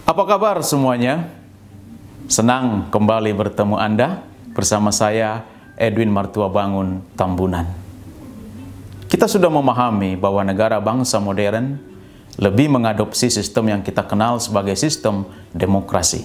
Apa kabar semuanya? Senang kembali bertemu Anda bersama saya, Edwin Martua Bangun Tambunan. Kita sudah memahami bahwa negara bangsa modern lebih mengadopsi sistem yang kita kenal sebagai sistem demokrasi.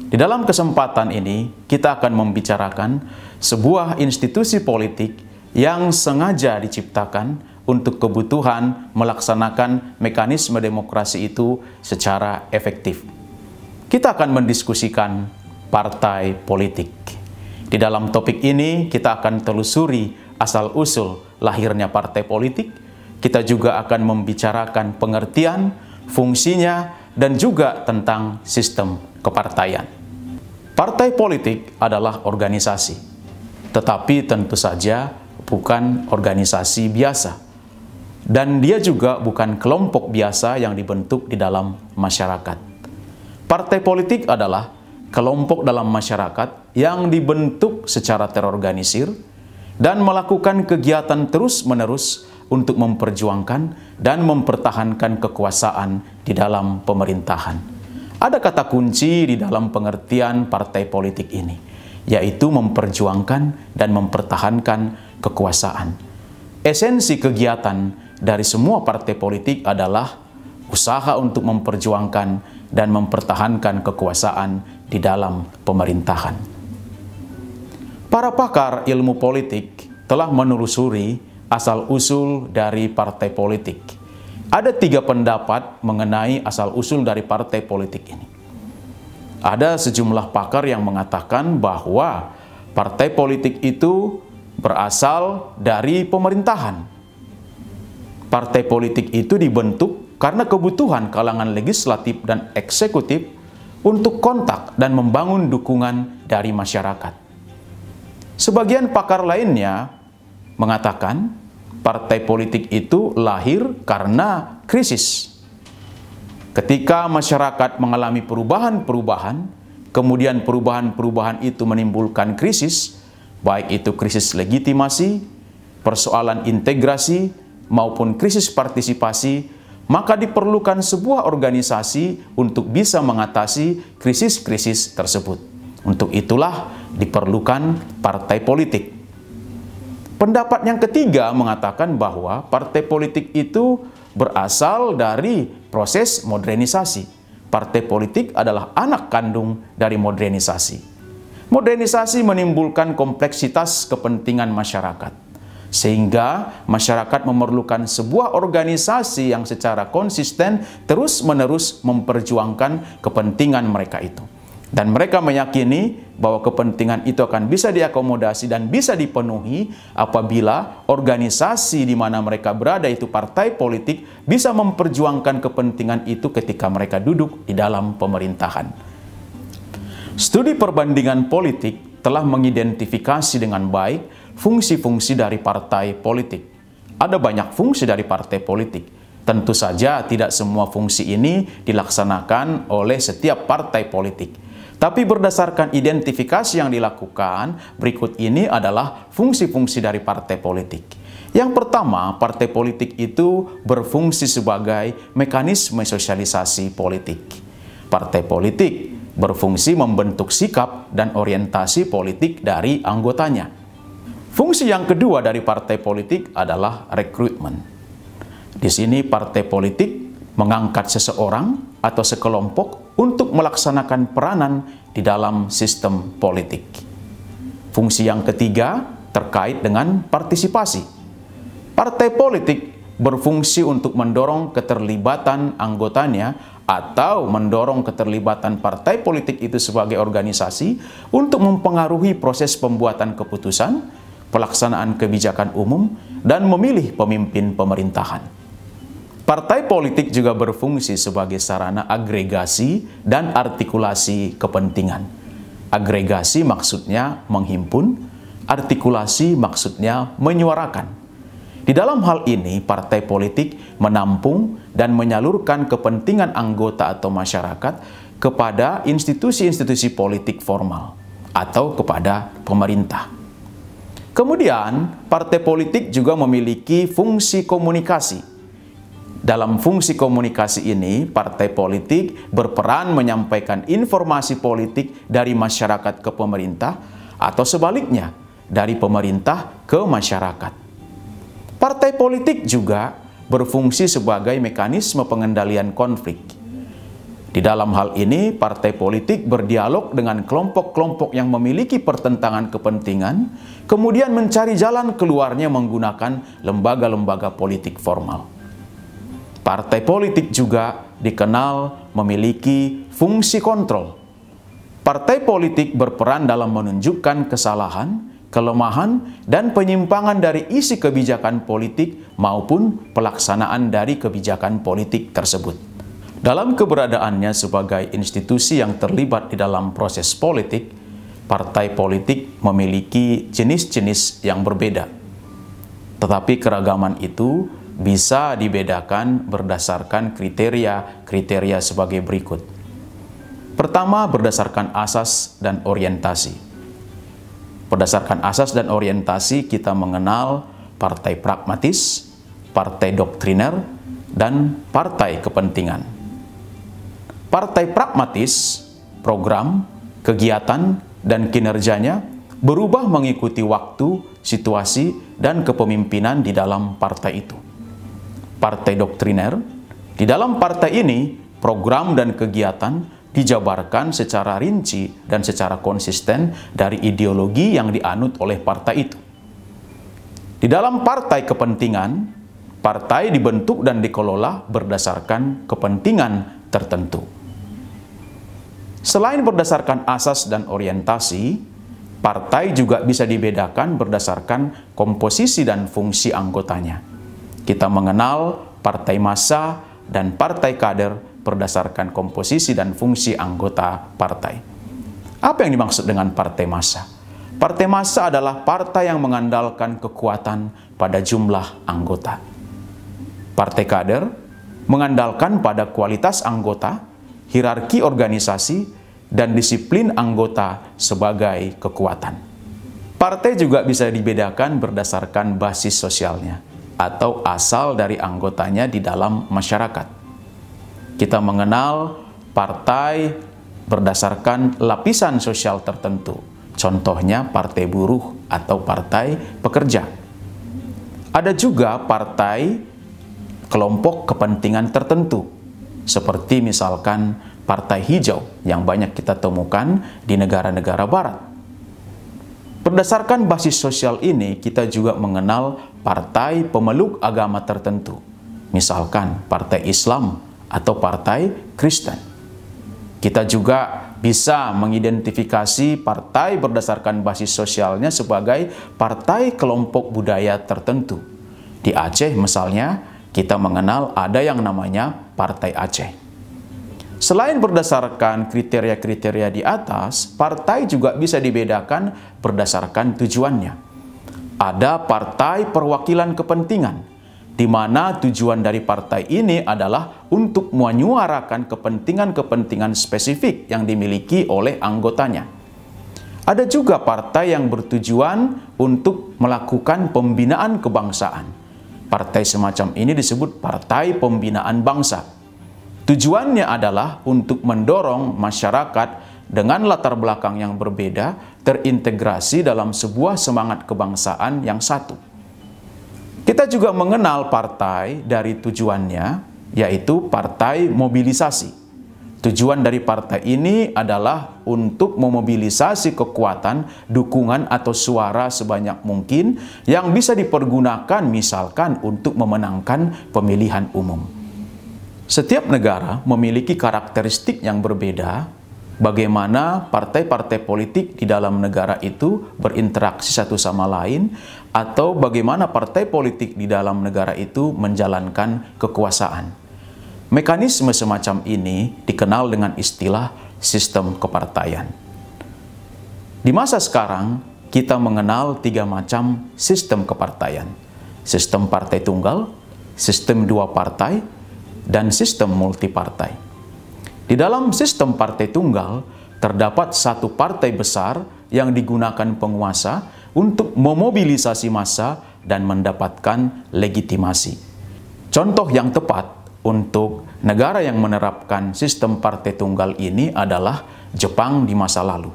Di dalam kesempatan ini, kita akan membicarakan sebuah institusi politik yang sengaja diciptakan untuk kebutuhan melaksanakan mekanisme demokrasi itu secara efektif. Kita akan mendiskusikan partai politik. Di dalam topik ini, kita akan telusuri asal-usul lahirnya partai politik. Kita juga akan membicarakan pengertian, fungsinya, dan juga tentang sistem kepartaian. Partai politik adalah organisasi, tetapi tentu saja bukan organisasi biasa. Dan dia juga bukan kelompok biasa yang dibentuk di dalam masyarakat. Partai politik adalah kelompok dalam masyarakat yang dibentuk secara terorganisir dan melakukan kegiatan terus-menerus untuk memperjuangkan dan mempertahankan kekuasaan di dalam pemerintahan. Ada kata kunci di dalam pengertian partai politik ini, yaitu memperjuangkan dan mempertahankan kekuasaan. Esensi kegiatan dari semua partai politik adalah usaha untuk memperjuangkan dan mempertahankan kekuasaan di dalam pemerintahan. Para pakar ilmu politik telah menelusuri asal-usul dari partai politik. Ada 3 pendapat mengenai asal-usul dari partai politik ini. Ada sejumlah pakar yang mengatakan bahwa partai politik itu berasal dari pemerintahan. Partai politik itu dibentuk karena kebutuhan kalangan legislatif dan eksekutif untuk kontak dan membangun dukungan dari masyarakat. Sebagian pakar lainnya mengatakan partai politik itu lahir karena krisis. Ketika masyarakat mengalami perubahan-perubahan, kemudian perubahan-perubahan itu menimbulkan krisis, baik itu krisis legitimasi, persoalan integrasi, maupun krisis partisipasi, maka diperlukan sebuah organisasi untuk bisa mengatasi krisis-krisis tersebut. Untuk itulah diperlukan partai politik. Pendapat yang ketiga mengatakan bahwa partai politik itu berasal dari proses modernisasi. Partai politik adalah anak kandung dari modernisasi. Modernisasi menimbulkan kompleksitas kepentingan masyarakat, sehingga masyarakat memerlukan sebuah organisasi yang secara konsisten terus-menerus memperjuangkan kepentingan mereka itu. Dan mereka meyakini bahwa kepentingan itu akan bisa diakomodasi dan bisa dipenuhi apabila organisasi di mana mereka berada, itu partai politik, bisa memperjuangkan kepentingan itu ketika mereka duduk di dalam pemerintahan. Studi perbandingan politik telah mengidentifikasi dengan baik fungsi-fungsi dari partai politik. Ada banyak fungsi dari partai politik. Tentu saja tidak semua fungsi ini dilaksanakan oleh setiap partai politik. Tapi berdasarkan identifikasi yang dilakukan, berikut ini adalah fungsi-fungsi dari partai politik. Yang pertama, partai politik itu berfungsi sebagai mekanisme sosialisasi politik. Partai politik berfungsi membentuk sikap dan orientasi politik dari anggotanya. Fungsi yang kedua dari partai politik adalah rekrutmen. Di sini partai politik mengangkat seseorang atau sekelompok untuk melaksanakan peranan di dalam sistem politik. Fungsi yang ketiga terkait dengan partisipasi. Partai politik berfungsi untuk mendorong keterlibatan anggotanya atau mendorong keterlibatan partai politik itu sebagai organisasi untuk mempengaruhi proses pembuatan keputusan, pelaksanaan kebijakan umum, dan memilih pemimpin pemerintahan. Partai politik juga berfungsi sebagai sarana agregasi dan artikulasi kepentingan. Agregasi maksudnya menghimpun, artikulasi maksudnya menyuarakan. Di dalam hal ini, partai politik menampung dan menyalurkan kepentingan anggota atau masyarakat kepada institusi-institusi politik formal atau kepada pemerintah. Kemudian, partai politik juga memiliki fungsi komunikasi. Dalam fungsi komunikasi ini, partai politik berperan menyampaikan informasi politik dari masyarakat ke pemerintah atau sebaliknya, dari pemerintah ke masyarakat. Partai politik juga berfungsi sebagai mekanisme pengendalian konflik. Di dalam hal ini, partai politik berdialog dengan kelompok-kelompok yang memiliki pertentangan kepentingan, kemudian mencari jalan keluarnya menggunakan lembaga-lembaga politik formal. Partai politik juga dikenal memiliki fungsi kontrol. Partai politik berperan dalam menunjukkan kesalahan, kelemahan, dan penyimpangan dari isi kebijakan politik maupun pelaksanaan dari kebijakan politik tersebut. Dalam keberadaannya sebagai institusi yang terlibat di dalam proses politik, partai politik memiliki jenis-jenis yang berbeda. Tetapi keragaman itu bisa dibedakan berdasarkan kriteria sebagai berikut. Pertama, berdasarkan asas dan orientasi. Berdasarkan asas dan orientasi, kita mengenal partai pragmatis, partai doktriner, dan partai kepentingan. Partai pragmatis, program, kegiatan, dan kinerjanya berubah mengikuti waktu, situasi, dan kepemimpinan di dalam partai itu. Partai doktriner, di dalam partai ini, program dan kegiatan dijabarkan secara rinci dan secara konsisten dari ideologi yang dianut oleh partai itu. Di dalam partai kepentingan, partai dibentuk dan dikelola berdasarkan kepentingan tertentu. Selain berdasarkan asas dan orientasi, partai juga bisa dibedakan berdasarkan komposisi dan fungsi anggotanya. Kita mengenal partai massa dan partai kader berdasarkan komposisi dan fungsi anggota partai. Apa yang dimaksud dengan partai massa? Partai massa adalah partai yang mengandalkan kekuatan pada jumlah anggota. Partai kader mengandalkan pada kualitas anggota, hierarki organisasi, dan disiplin anggota sebagai kekuatan. Partai juga bisa dibedakan berdasarkan basis sosialnya atau asal dari anggotanya di dalam masyarakat. Kita mengenal partai berdasarkan lapisan sosial tertentu. Contohnya partai buruh atau partai pekerja. Ada juga partai kelompok kepentingan tertentu, seperti misalkan partai hijau yang banyak kita temukan di negara-negara barat. Berdasarkan basis sosial ini, kita juga mengenal partai pemeluk agama tertentu, misalkan partai Islam atau partai Kristen. Kita juga bisa mengidentifikasi partai berdasarkan basis sosialnya sebagai partai kelompok budaya tertentu. Di Aceh misalnya, kita mengenal ada yang namanya Partai Aceh. Selain berdasarkan kriteria-kriteria di atas, partai juga bisa dibedakan berdasarkan tujuannya. Ada partai perwakilan kepentingan, di mana tujuan dari partai ini adalah untuk menyuarakan kepentingan-kepentingan spesifik yang dimiliki oleh anggotanya. Ada juga partai yang bertujuan untuk melakukan pembinaan kebangsaan. Partai semacam ini disebut partai pembinaan bangsa. Tujuannya adalah untuk mendorong masyarakat dengan latar belakang yang berbeda terintegrasi dalam sebuah semangat kebangsaan yang satu. Kita juga mengenal partai dari tujuannya, yaitu partai mobilisasi. Tujuan dari partai ini adalah untuk memobilisasi kekuatan, dukungan atau suara sebanyak mungkin yang bisa dipergunakan misalkan untuk memenangkan pemilihan umum. Setiap negara memiliki karakteristik yang berbeda bagaimana partai-partai politik di dalam negara itu berinteraksi satu sama lain atau bagaimana partai politik di dalam negara itu menjalankan kekuasaan. Mekanisme semacam ini dikenal dengan istilah sistem kepartaian. Di masa sekarang, kita mengenal 3 macam sistem kepartaian. Sistem partai tunggal, sistem 2 partai, dan sistem multipartai. Di dalam sistem partai tunggal, terdapat satu partai besar yang digunakan penguasa untuk memobilisasi massa dan mendapatkan legitimasi. Contoh yang tepat untuk negara yang menerapkan sistem partai tunggal ini adalah Jepang di masa lalu,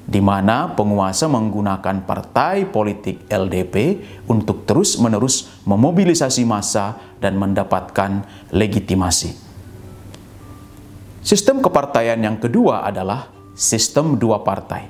di mana penguasa menggunakan partai politik LDP untuk terus-menerus memobilisasi massa dan mendapatkan legitimasi. Sistem kepartaian yang kedua adalah sistem dua partai.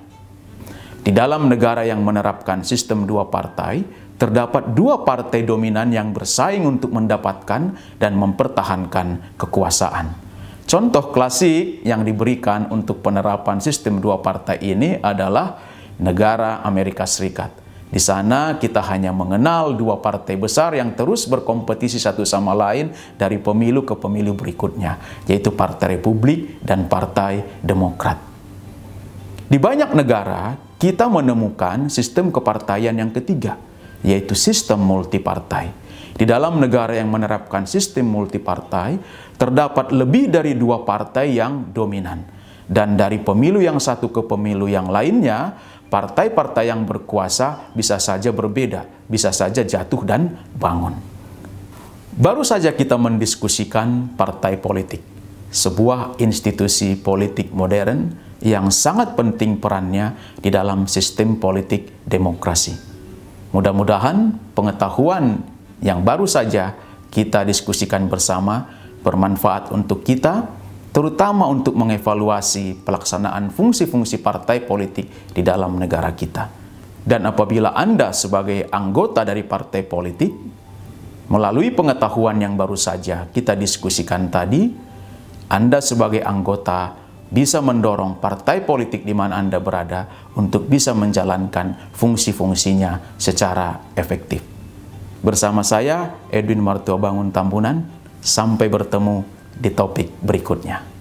Di dalam negara yang menerapkan sistem dua partai, terdapat dua partai dominan yang bersaing untuk mendapatkan dan mempertahankan kekuasaan. Contoh klasik yang diberikan untuk penerapan sistem dua partai ini adalah negara Amerika Serikat. Di sana kita hanya mengenal dua partai besar yang terus berkompetisi satu sama lain dari pemilu ke pemilu berikutnya, yaitu Partai Republik dan Partai Demokrat. Di banyak negara, kita menemukan sistem kepartaian yang ketiga, yaitu sistem multipartai. Di dalam negara yang menerapkan sistem multipartai, terdapat lebih dari dua partai yang dominan. Dan dari pemilu yang satu ke pemilu yang lainnya, partai-partai yang berkuasa bisa saja berbeda, bisa saja jatuh dan bangun. Baru saja kita mendiskusikan partai politik, sebuah institusi politik modern yang sangat penting perannya di dalam sistem politik demokrasi. Mudah-mudahan pengetahuan yang baru saja kita diskusikan bersama bermanfaat untuk kita, terutama untuk mengevaluasi pelaksanaan fungsi-fungsi partai politik di dalam negara kita. Dan apabila Anda sebagai anggota dari partai politik, melalui pengetahuan yang baru saja kita diskusikan tadi, Anda sebagai anggota bisa mendorong partai politik di mana Anda berada untuk bisa menjalankan fungsi-fungsinya secara efektif. Bersama saya, Edwin Martua Bangun Tambunan, sampai bertemu di topik berikutnya.